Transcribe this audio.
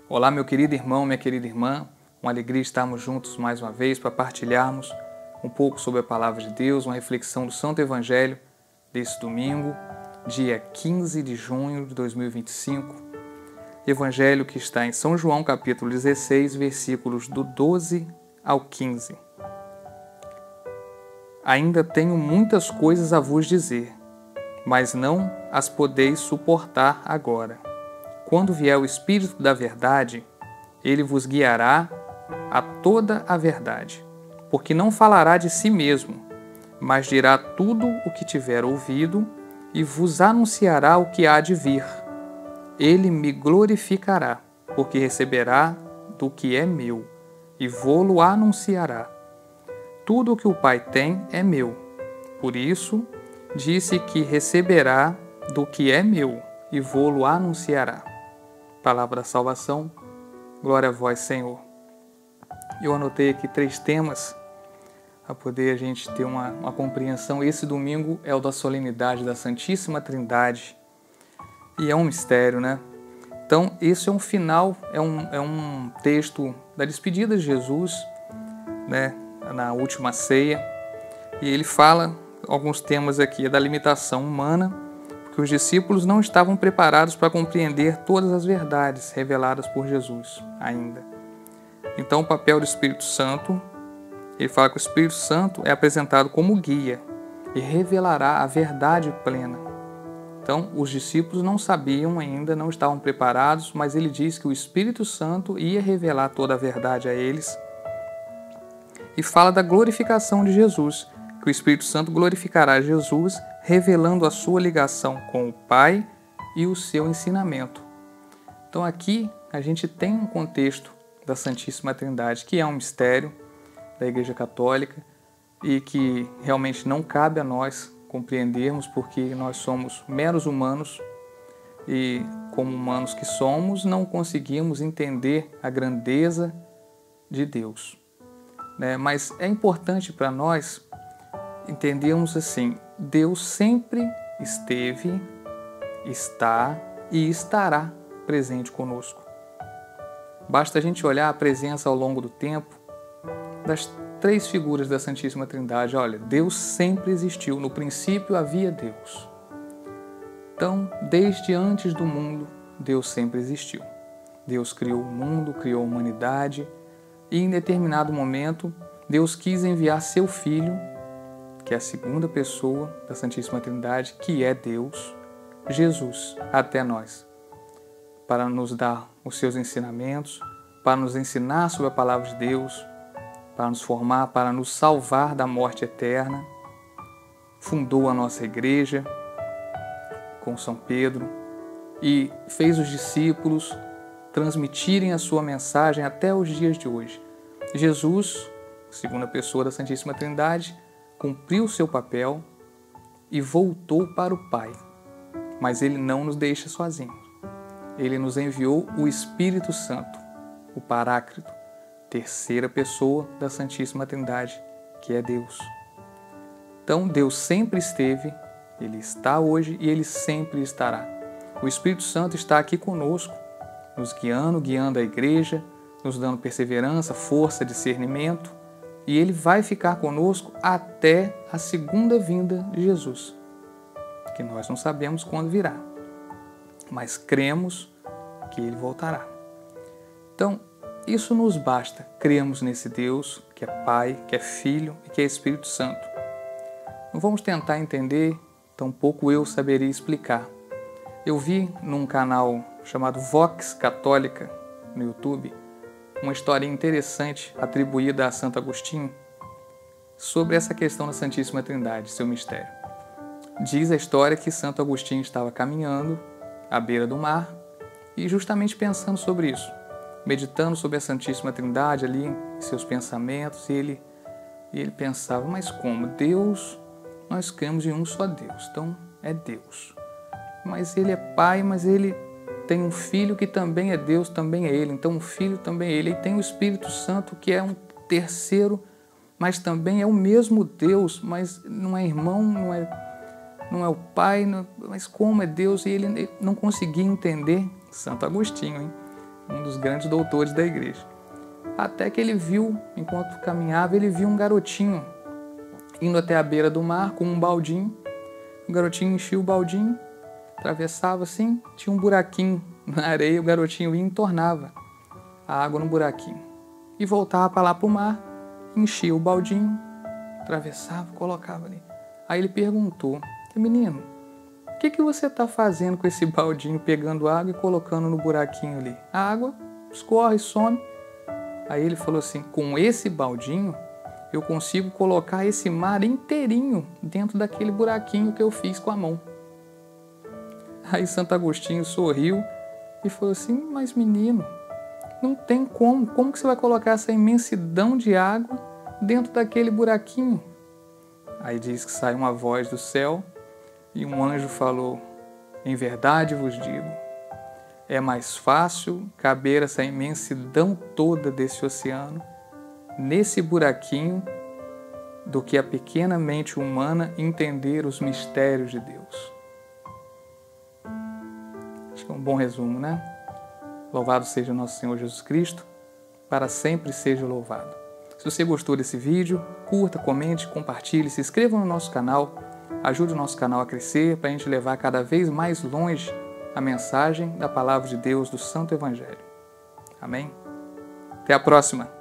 Olá, meu querido irmão, minha querida irmã. Uma alegria estarmos juntos mais uma vez para partilharmos um pouco sobre a Palavra de Deus, uma reflexão do Santo Evangelho desse domingo, dia 15 de junho de 2025. Evangelho que está em São João, capítulo 16, versículos do 12 ao 15. Ainda tenho muitas coisas a vos dizer, mas não as podeis suportar agora. Quando vier o Espírito da Verdade, ele vos guiará a toda a verdade, porque não falará de si mesmo, mas dirá tudo o que tiver ouvido e vos anunciará o que há de vir. Ele me glorificará, porque receberá do que é meu e vô-lo anunciará. Tudo o que o Pai tem é meu. Por isso, disse que receberá do que é meu e vô-lo anunciará. Palavra da salvação, glória a vós, Senhor. Eu anotei aqui 3 temas para poder a gente ter uma compreensão. Esse domingo é o da solenidade da Santíssima Trindade e é um mistério, né? Então, esse é um final, é um texto da despedida de Jesus, né, na última ceia, e ele fala alguns temas aqui, da limitação humana, que os discípulos não estavam preparados para compreender todas as verdades reveladas por Jesus ainda. Então, o papel do Espírito Santo, ele fala que o Espírito Santo é apresentado como guia e revelará a verdade plena. Então, os discípulos não sabiam ainda, não estavam preparados, mas ele diz que o Espírito Santo ia revelar toda a verdade a eles. E fala da glorificação de Jesus, que o Espírito Santo glorificará Jesus, revelando a sua ligação com o Pai e o seu ensinamento. Então aqui a gente tem um contexto da Santíssima Trindade, que é um mistério da Igreja Católica e que realmente não cabe a nós compreendermos, porque nós somos meros humanos e, como humanos que somos, não conseguimos entender a grandeza de Deus. Mas é importante para nós entendermos assim: Deus sempre esteve, está e estará presente conosco. Basta a gente olhar a presença ao longo do tempo das 3 figuras da Santíssima Trindade. Olha, Deus sempre existiu, no princípio havia Deus. Então, desde antes do mundo, Deus sempre existiu. Deus criou o mundo, criou a humanidade e em determinado momento Deus quis enviar seu Filho, que é a segunda pessoa da Santíssima Trindade, que é Deus, Jesus, até nós, para nos dar os seus ensinamentos, para nos ensinar sobre a Palavra de Deus, para nos formar, para nos salvar da morte eterna. Fundou a nossa igreja com São Pedro e fez os discípulos transmitirem a sua mensagem até os dias de hoje. Jesus, segunda pessoa da Santíssima Trindade, cumpriu seu papel e voltou para o Pai. Mas ele não nos deixa sozinhos. Ele nos enviou o Espírito Santo, o Paráclito, terceira pessoa da Santíssima Trindade, que é Deus. Então, Deus sempre esteve, ele está hoje e ele sempre estará. O Espírito Santo está aqui conosco, nos guiando a igreja, nos dando perseverança, força, discernimento, e ele vai ficar conosco até a segunda vinda de Jesus, que nós não sabemos quando virá, mas cremos que ele voltará. Então, isso nos basta. Cremos nesse Deus que é Pai, que é Filho e que é Espírito Santo. Não vamos tentar entender, tampouco eu saberia explicar. Eu vi num canal chamado Vox Católica no YouTube uma história interessante atribuída a Santo Agostinho sobre essa questão da Santíssima Trindade, seu mistério. Diz a história que Santo Agostinho estava caminhando à beira do mar e justamente pensando sobre isso, meditando sobre a Santíssima Trindade ali em seus pensamentos, e ele pensava: mas como? Deus, nós cremos em um só Deus, então é Deus. Mas ele é Pai, mas ele tem um Filho que também é Deus, também é ele, então o Filho também é ele. E tem o Espírito Santo, que é um terceiro, mas também é o mesmo Deus, mas não é irmão, não é o Pai, mas como é Deus? E ele não conseguia entender, Santo Agostinho, hein? um dos grandes doutores da igreja. Até que ele viu, enquanto caminhava, ele viu um garotinho indo até a beira do mar com um baldinho. O garotinho enchia o baldinho, atravessava assim, tinha um buraquinho na areia, o garotinho ia e entornava a água no buraquinho. E voltava para lá para o mar, enchia o baldinho, atravessava, colocava ali. Aí ele perguntou: menino, o que você está fazendo com esse baldinho, pegando água e colocando no buraquinho ali? A água escorre, some. Aí ele falou assim: com esse baldinho eu consigo colocar esse mar inteirinho dentro daquele buraquinho que eu fiz com a mão. Aí Santo Agostinho sorriu e falou assim: mas menino, não tem como que você vai colocar essa imensidão de água dentro daquele buraquinho? Aí diz que sai uma voz do céu e um anjo falou: em verdade vos digo, é mais fácil caber essa imensidão toda desse oceano nesse buraquinho do que a pequena mente humana entender os mistérios de Deus. Acho que é um bom resumo, né? Louvado seja nosso Senhor Jesus Cristo, para sempre seja louvado. Se você gostou desse vídeo, curta, comente, compartilhe, se inscreva no nosso canal, ajude o nosso canal a crescer para a gente levar cada vez mais longe a mensagem da Palavra de Deus do Santo Evangelho. Amém? Até a próxima!